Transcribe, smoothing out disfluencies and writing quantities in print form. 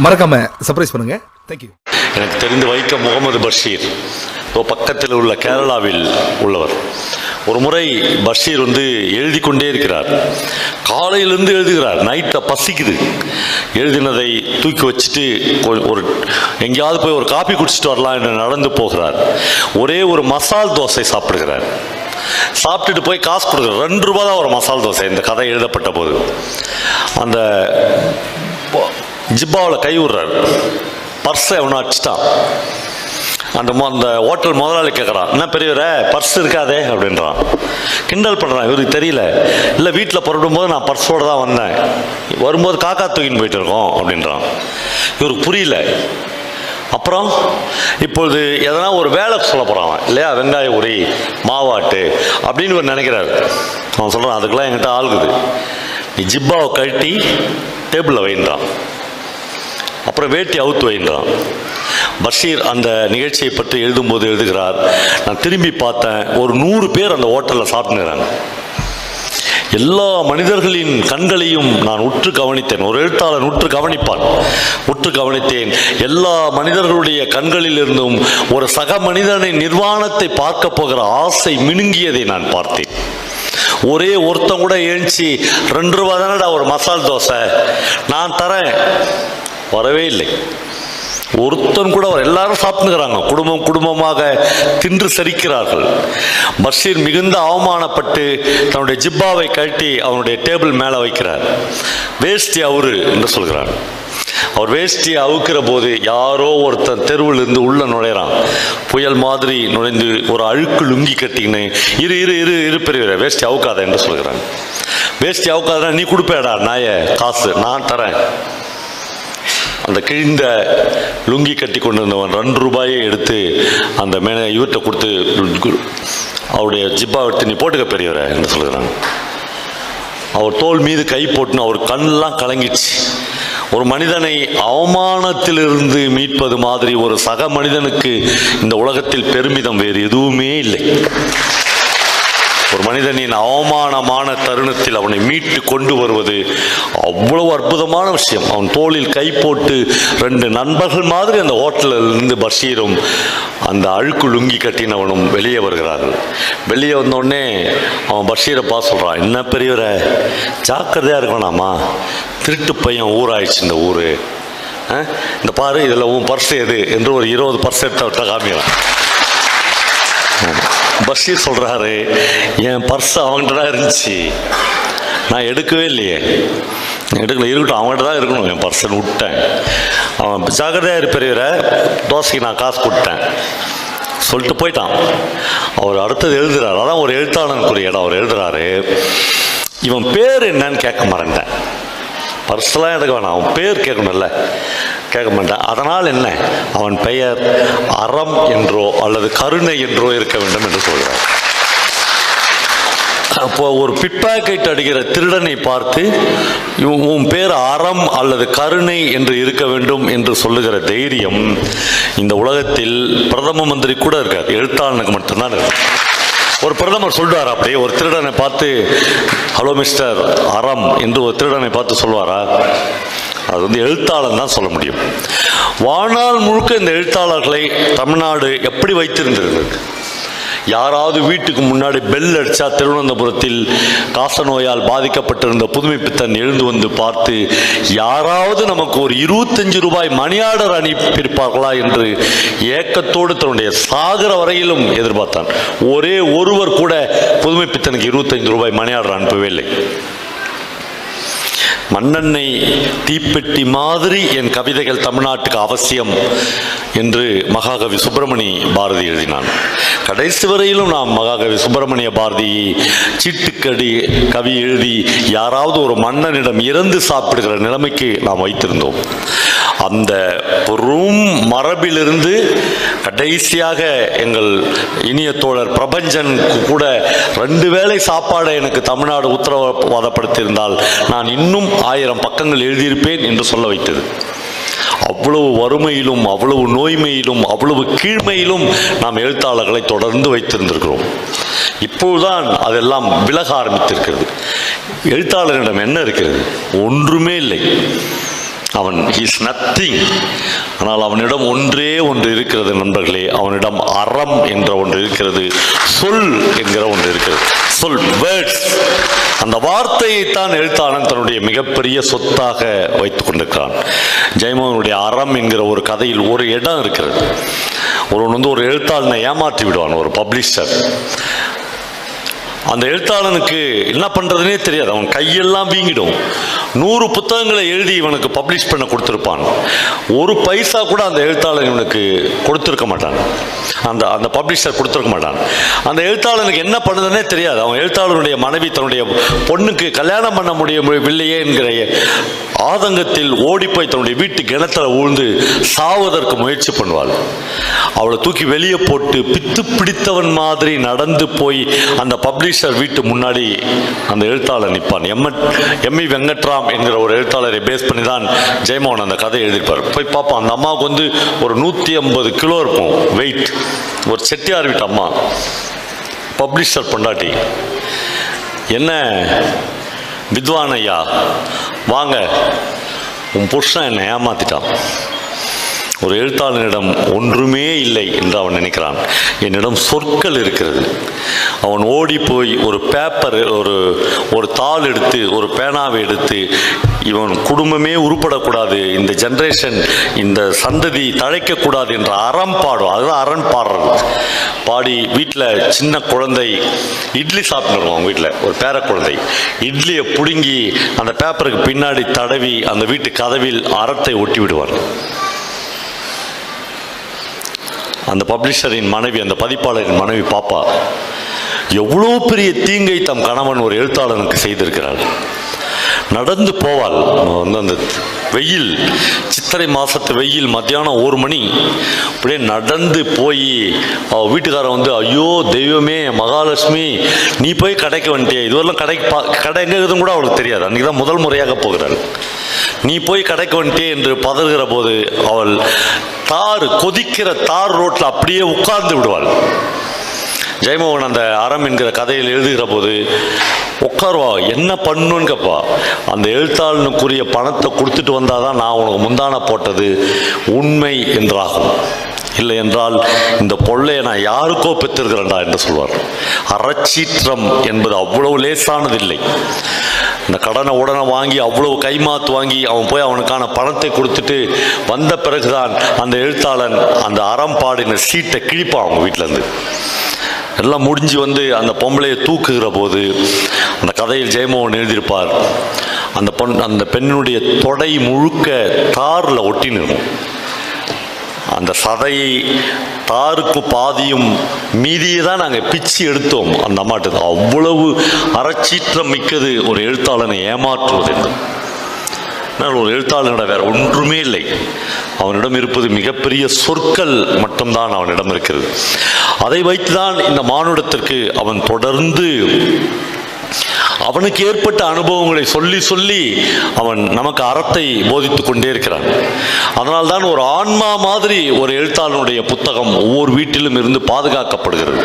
மறக்காம சர்ப்ரைஸ் பண்ணுங்க. தேங்க்யூ. எனக்கு தெரிந்து வைக்கம் முகமது பஷீர் பக்கத்தில் உள்ள கேரளாவில் உள்ளவர். ஒரு முறை பஷீர் எழுதி கொண்டே இருக்கிறார். காலையிலிருந்து எழுதுகிறார். நைட்டை பசிக்குது. எழுதினதை தூக்கி வச்சுட்டு ஒரு எங்கேயாவது போய் ஒரு காப்பி குடிச்சிட்டு வரலாம் என்று நடந்து போகிறார். ஒரே ஒரு மசால் தோசை சாப்பிடுகிறார். சாப்பிட்டுட்டு போய் காசு கொடுக்குறார். 2 ரூபா தான் ஒரு மசால் தோசை. இந்த கதை எழுதப்பட்ட போது அந்த ஜிப்பாவில் கை விடுறார். பர்ஸை எவனோ அடிச்சிட்டான். அந்த ஹோட்டல் முதலாளி கேட்குறான், என்ன பெரியவரே பர்ஸ் இருக்காதே அப்படின்றான். கிண்டல் பண்ணுறான். இவருக்கு தெரியல. இல்லை வீட்டில் புறப்படும் போது நான் பர்ஸோடு தான் வந்தேன், வரும்போது காக்கா தூக்கின்னு போயிட்டு இருக்கோம் அப்படின்றான். இவருக்கு புரியல. அப்புறம் இப்பொழுது எதனா ஒரு வேலை சொல்ல போகிறான் இல்லையா, வெங்காய உரி மாவாட்டு அப்படின்னு இவர் நினைக்கிறார். அவன் சொல்கிறான், அதுக்கெல்லாம் என்கிட்ட ஆளுக்குது, நீ ஜிப்பாவை கழட்டி டேபிளில் வைன்றான். அப்புறம் வேட்டி அவுத்து வைன்றான். பஷீர் அந்த நிகழ்ச்சியை பற்றி எழுதும்போது எழுதுகிறார், நான் திரும்பி பார்த்தேன், ஒரு 100 பேர் அந்த ஹோட்டலில் சாப்பிட்டுக்கிறாங்க. எல்லா மனிதர்களின் கண்களையும் நான் உற்று கவனித்தேன். ஒரு எழுத்தாளன் உற்று கவனிப்பான். உற்று கவனித்தேன். எல்லா மனிதர்களுடைய கண்களில் இருந்தும் ஒரு சக மனிதனின் நிர்வாணத்தை பார்க்க போகிற ஆசை மினுங்கியதை நான் பார்த்தேன். ஒரே ஒருத்தன் கூட எழுச்சி 2 ரூபா தானடா ஒரு மசால் தோசை நான் தரேன் வரவே இல்லை. ஒருத்தன் கூட எல்லாரும் சாப்பிட்டுக்கிறாங்க. குடும்பமாக தின்று சரிக்கிறார்கள். பஷீர் மிகுந்த அவமானப்பட்டு தன்னுடைய ஜிப்பாவை கழட்டி அவனுடைய டேபிள் மேலே வைக்கிறார். வேஷ்டி அவரு என்று சொல்கிறார். அவர் வேஷ்டியை அவுக்கிற போது யாரோ ஒருத்தன் தெருவில் இருந்து உள்ள நுழைறான். புயல் மாதிரி நுழைந்து ஒரு அழுக்கு லுங்கி கட்டின்னு இரு இரு இரு இரு பெரியவரே வேஷ்டி அவுக்காத என்று சொல்கிறான். வேஷ்டி அவுக்காத நீ கொடுப்பேடா நாய காசு நான் தரேன். அந்த கிழிந்த லுங்கி கட்டி கொண்டிருந்தவன் 2 ரூபாயை எடுத்து அந்த இவர்கிட்ட கொடுத்து அவருடைய ஜிப்பா எடுத்து நீ போட்டுக்க பெரியவரை என்று சொல்கிறான். அவர் தோல் மீது கை போட்டுன்னு அவர் கண்ணெல்லாம் கலங்கிடுச்சு. ஒரு மனிதனை அவமானத்திலிருந்து மீட்பது மாதிரி ஒரு சக மனிதனுக்கு இந்த உலகத்தில் பெருமிதம் வேறு எதுவுமே இல்லை. ஒரு மனிதனின் அவமானமான தருணத்தில் அவனை மீட்டு கொண்டு வருவது அவ்வளவு அற்புதமான விஷயம். அவன் தோளில் கை போட்டு 2 நண்பர்கள் மாதிரி அந்த ஹோட்டலில் இருந்து பஷீரும் அந்த அழுக்கு லுங்கி கட்டினவனும் வெளியே வருகிறார்கள். வெளியே வந்தோடனே அவன் பஷீரை பார்த்து சொல்கிறான், என்ன பெரியவரை ஜாக்கிரதையாக இருக்கணும்மா, திருட்டு பையன் ஊராயிடுச்சு இந்த ஊர், இந்த பாரு இதில் உன் பர்ஸ் எது என்று ஒரு 20 பர்ஸ் எடுத்து காமிக்கிறான். பஷீர் சொல்கிறாரு, என் பர்ஸ் அவன்கிட்ட தான் இருந்துச்சு, நான் எடுக்கவே இல்லையே, எடுக்கல, இருக்கட்டும் அவன்கிட்ட தான் இருக்கணும், என் பர்சன் விட்டேன். அவன் ஜாக்கிரதையாக பெரியவரை தோசைக்கு நான் காசு கொடுத்தேன் சொல்லிட்டு போயிட்டான். அவர் அடுத்தது எழுதுறாரு. அதான் ஒரு எழுத்தாளனுக்குரிய இடம். அவர் எழுதுறாரு, இவன் பேர் என்னன்னு கேட்க மாட்டேன், பர்செலாம் எடுக்க வேணாம், அவன் பேர் கேட்கணும்ல, கேட்க மாட்டேன். அதனால் என்ன, அவன் பெயர் அறம் என்றோ அல்லது கருணை என்றோ இருக்க வேண்டும் என்று சொல்கிறார். அப்போ ஒரு பிட்பாக்கெட் அடிக்கிற திருடனை பார்த்து உன் பேர் அறம் அல்லது கருணை என்று இருக்க வேண்டும் என்று சொல்லுகிற தைரியம் இந்த உலகத்தில் பிரதம மந்திரி கூட இருக்கார், எழுத்தாளனுக்கு மட்டும்தான் இருக்கு. ஒரு பிரதமர் சொல்வார், அப்படியே ஒரு திருடனை பார்த்து ஹலோ மிஸ்டர் அறம் என்று ஒரு திருடனை பார்த்து சொல்வாரா? அது எழுத்தாளன் தான் சொல்ல முடியும். வாழ்நாள் முழுக்க இந்த எழுத்தாளர்களை தமிழ்நாடு எப்படி வைத்திருந்திருக்கு? யாராவது வீட்டுக்கு முன்னாடி பெல் அடித்தா திருவனந்தபுரத்தில் காசநோயால் பாதிக்கப்பட்டிருந்த புதுமைப்பித்தன் எழுந்து வந்து பார்த்து யாராவது நமக்கு ஒரு 25 ரூபாய் மணி ஆர்டர் அனுப்பியிருப்பார்களா என்று ஏக்கத்தோடு தன்னுடைய சாகர வரையிலும் எதிர்பார்த்தான். ஒரே ஒருவர் கூட புதுமைப்பித்தனுக்கு 25 ரூபாய் மணி ஆர்டர் அனுப்பவே இல்லை. மண்ணெண்ணெய் தீப்பெட்டி மாதிரி என் கவிதைகள் தமிழ்நாட்டுக்கு அவசியம் என்று மகாகவி சுப்பிரமணி பாரதி எழுதினான். கடைசி வரையிலும் நாம் மகாகவி சுப்பிரமணிய பாரதியை சீட்டுக்கடி கவி எழுதி யாராவது ஒரு மன்னனிடம் இறந்து சாப்பிடுகிற நிலைமைக்கு நாம் வைத்திருந்தோம். அந்த பெரும் மரபிலிருந்து கடைசியாக எங்கள் இனிய தோழர் பிரபஞ்சன் கூட 2 வேளை சாப்பாடை எனக்கு தமிழ்நாடு உத்தரவாதப்படுத்தியிருந்தால் நான் இன்னும் 1000 பக்கங்கள் எழுதியிருப்பேன் என்று சொல்ல வைத்தது. அவ்வளவு வறுமையிலும் அவ்வளவு நோய்மையிலும் அவ்வளவு கீழ்மையிலும் நாம் எழுத்தாளர்களை தொடர்ந்து வைத்திருந்திருக்கிறோம். இப்போதுதான் அதெல்லாம் விலக ஆரம்பித்திருக்கிறது. எழுத்தாளரிடம் என்ன இருக்கிறது? ஒன்றுமே இல்லை. அவன் இஸ் நத்திங். ஆனால் அவனிடம் ஒன்றே ஒன்று இருக்கிறது நண்பர்களே, அவனிடம் அறம் என்ற ஒன்று இருக்கிறது, சொல் என்கிற ஒன்று இருக்கிறது. சொல், வேர்ட்ஸ். அந்த வார்த்தையைத்தான் எழுத்தாளன் தன்னுடைய மிகப்பெரிய சொத்தாக வைத்துக் கொண்டிருக்கிறான். ஜெயமோகனுடைய அறம் என்கிற ஒரு கதையில் ஒரு இடம் இருக்கிறது. ஒருவன் ஒரு எழுத்தாளனை ஏமாற்றி விடுவான், ஒரு பப்ளிஷர். அந்த எழுத்தாளனுக்கு என்ன பண்றதுனே தெரியாது, அவன் கையெல்லாம் வீங்கிடும். 100 புத்தகங்களை எழுதி இவனுக்கு பப்ளிஷ் பண்ண கொடுத்திருப்பான். ஒரு பைசா கூட அந்த எழுத்தாளன் இவனுக்கு கொடுத்திருக்க மாட்டான், அந்த பப்ளிஷர் கொடுத்திருக்க மாட்டான். அந்த எழுத்தாளனுக்கு என்ன பண்ணுதுன்னே தெரியாது. அவன் எழுத்தாளனுடைய மனைவி தன்னுடைய பொண்ணுக்கு கல்யாணம் பண்ண முடியவில்லையே என்கிற ஆதங்கத்தில் ஓடிப்போய் தன்னுடைய வீட்டு கிணத்துல ஊழ்ந்து சாவதற்கு முயற்சி பண்ணுவாள். அவளை தூக்கி வெளியே போட்டு பித்து பிடித்தவன் மாதிரி நடந்து போய் அந்த பப்ளிஷர் வீட்டு முன்னாடி அந்த எழுத்தாளர் நிற்பான். எம்இ வெங்கட்ராம் என்கிற ஒரு எழுத்தாளரை பேஸ் பண்ணி தான் ஜெயமோகன் அந்த கதையை எழுதியிருப்பார். போய் பார்ப்போம், அந்த அம்மாவுக்கு ஒரு 150 கிலோ இருக்கும் வெயிட். ஒரு செட்டியார் வீட்டு அம்மா, பப்ளிஷர் பொண்டாட்டி. என்ன வித்வான் ஐயா, வாங்க, உன் புருஷன் என்னை ஏமாத்திட்டான். ஒரு எழுத்தாளனிடம் ஒன்றுமே இல்லை என்று அவன் நினைக்கிறான். என்னிடம் சொற்கள் இருக்கிறது. அவன் ஓடி போய் ஒரு பேப்பர், ஒரு தாள் எடுத்து, ஒரு பேனாவை எடுத்து, இவன் குடும்பமே உருப்படக்கூடாது, இந்த ஜென்ரேஷன், இந்த சந்ததி தழைக்கக்கூடாது என்ற அறம் பாடும். அதுதான் அறம் பாடுறது. பாடி வீட்டில் சின்ன குழந்தை இட்லி சாப்பிட்டுருவோம். அவங்க வீட்டில் ஒரு பேர குழந்தை இட்லியை பிடுங்கி அந்த பேப்பருக்கு பின்னாடி தடவி அந்த வீட்டு கதவில் அறத்தை ஒட்டி விடுவார். அந்த பப்ளிஷரின் மனைவி, அந்த பதிப்பாளரின் மனைவி பாப்பா, எவ்வளோ பெரிய தீங்கை தம் கணவன் ஒரு எழுத்தாளனுக்கு செய்திருக்கிறாள். நடந்து போவாள். அந்த வெயில், சித்திரை மாசத்து வெயில், மத்தியானம் 1 மணி, அப்படியே நடந்து போய் அவள் வீட்டுக்காரன் ஐயோ தெய்வமே மகாலட்சுமி, நீ போய் கடைக்கு வந்துட்டியே, இதுவரெல்லாம் கடை எங்கே இருக்குதுன்னு கூட அவளுக்கு தெரியாது. அன்றைக்கி தான் முதல் முறையாக போகிறாள். நீ போய் கடைக்கு வந்துட்டே என்று பதறுகிற போது அவள் கொதிக்கிற தார் ரோட்டில் அப்படியே உட்கார்ந்து விடுவாள். ஜெயமோகன் அந்த அறம் என்கிற கதையில் எழுதுகிற போது உட்காருவா, என்ன பண்ணுன்னு கேட்பா. அந்த எழுத்தாளனுக்குரிய பணத்தை கொடுத்துட்டு வந்தாதான் நான் உனக்கு முந்தான போட்டது உண்மை என்றாகும், இல்லை என்றால் இந்த பொள்ளையை நான் யாருக்கோ பெற்றிருக்கிறேன்டா என்று சொல்வார். அறச்சீற்றம் என்பது அவ்வளவு லேசானதில்லை. இந்த கடனை உடனே வாங்கி அவ்வளவு கைமாத்து வாங்கி அவன் போய் அவனுக்கான பணத்தை கொடுத்துட்டு வந்த பிறகுதான் அந்த எழுத்தாளன் அந்த அறம் பாடின சீட்டை கிழிப்பான் அவங்க வீட்டிலேருந்து. எல்லாம் முடிஞ்சு அந்த பொம்பளையை தூக்குகிற போது அந்த கதையில் ஜெயமோகன் எழுதியிருப்பார், அந்த பெண்ணுடைய தொடை முழுக்க தாரில் ஒட்டினும். அந்த சதையை தாருக்கு பாதியும் மீதியை தான் நாங்கள் பிச்சு எடுத்தோம் அந்த அம்மாட்டு. அவ்வளவு அறச்சீற்றம் மிக்கது ஒரு எழுத்தாளனை ஏமாற்றுவது என்று. ஒரு எழுத்தாளனிடம் வேற ஒன்றுமே இல்லை. அவனிடம் இருப்பது மிகப்பெரிய சொற்கள் மட்டும்தான் அவனிடம் இருக்கிறது. அதை வைத்துதான் இந்த மானுடத்திற்கு அவன் தொடர்ந்து அவனுக்கு ஏற்பட்ட அனுபவங்களை சொல்லி சொல்லி அவன் நமக்கு அறத்தை போதித்துக் கொண்டே இருக்கிறான். அதனால்தான் ஒரு ஆன்மா மாதிரி ஒரு எழுத்தாளனுடைய புத்தகம் ஒவ்வொரு வீட்டிலும் இருந்து பாதுகாக்கப்படுகிறது.